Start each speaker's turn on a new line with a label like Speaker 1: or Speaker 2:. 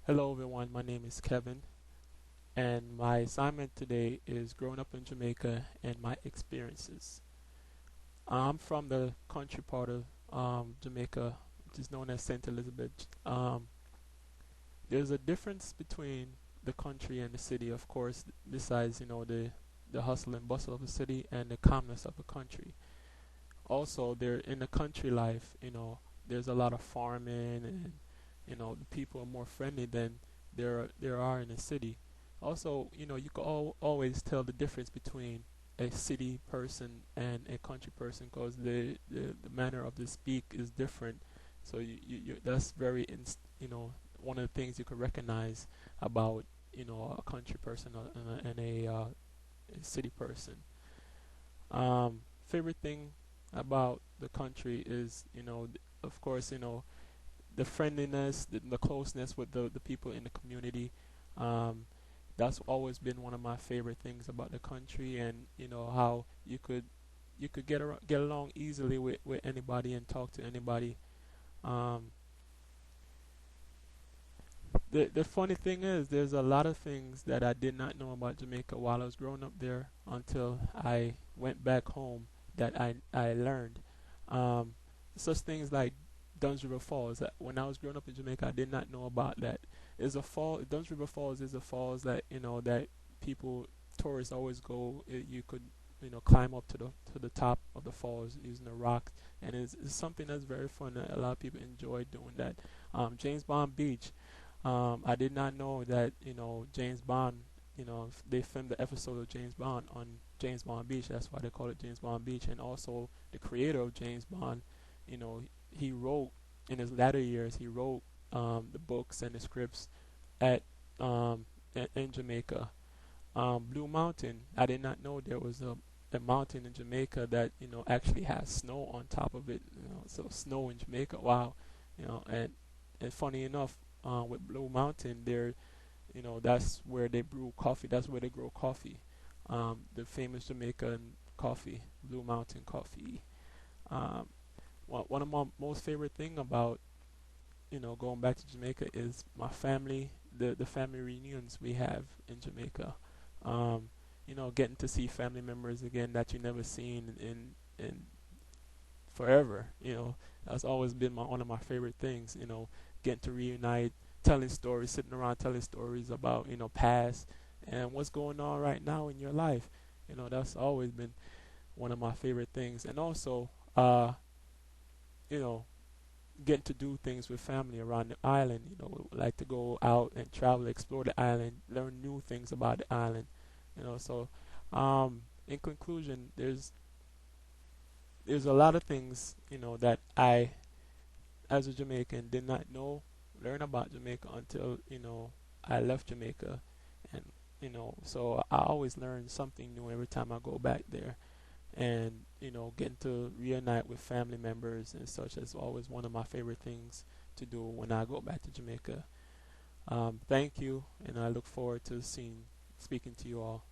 Speaker 1: Hello, everyone. My name is Kevin, and my assignment today is growing up in Jamaica and my experiences. I'm from the country part of Jamaica, which is known as St. Elizabeth. There's a difference between the country and the city, of course, besides the hustle and bustle of the city and the calmness of the country. Also, there in the country life, there's a lot of farming and the people are more friendly than there are in the city. Also, you can always tell the difference between a city person and a country person because the manner of the speak is different. So that's one of the things you can recognize about a country person and a city person. Favorite thing about the country is of course the friendliness, the closeness with the people in the community. Um, that's always been one of my favorite things about the country, and how you could get along easily with anybody and talk to anybody. Um, the funny thing is, there's a lot of things that I did not know about Jamaica while I was growing up there until I went back home that I learned. Um, Such things like Duns River Falls. That when I was growing up in Jamaica, I did not know about that. Is a fall. Duns River Falls is a falls that that people tourists always go. You could climb up to the top of the falls using a rock, and it's something that's very fun. A lot of people enjoy doing that. James Bond Beach. I did not know that James Bond. They filmed the episode of James Bond on James Bond Beach. That's why they call it James Bond Beach. And also the creator of James Bond, he wrote in his latter years. He wrote the books and the scripts at in Jamaica. Blue Mountain. I did not know there was a mountain in Jamaica that actually has snow on top of it. So snow in Jamaica. Wow. And funny enough, with Blue Mountain, there, that's where they brew coffee. That's where they grow coffee. The famous Jamaican coffee, Blue Mountain coffee. Um, one of my most favorite thing about going back to Jamaica is my family, the family reunions we have in Jamaica. Um, getting to see family members again that you never seen in forever. That's always been one of my favorite things. Getting to reunite, telling stories, sitting around telling stories about past and what's going on right now in your life. That's always been one of my favorite things. And also, you know, getting to do things with family around the island. Like to go out and travel, explore the island, learn new things about the island. So in conclusion, there's a lot of things that I, as a Jamaican, did not know, learn about Jamaica until I left Jamaica, and so I always learn something new every time I go back there, and getting to reunite with family members and such is always one of my favorite things to do when I go back to Jamaica. Thank you, and I look forward to speaking to you all.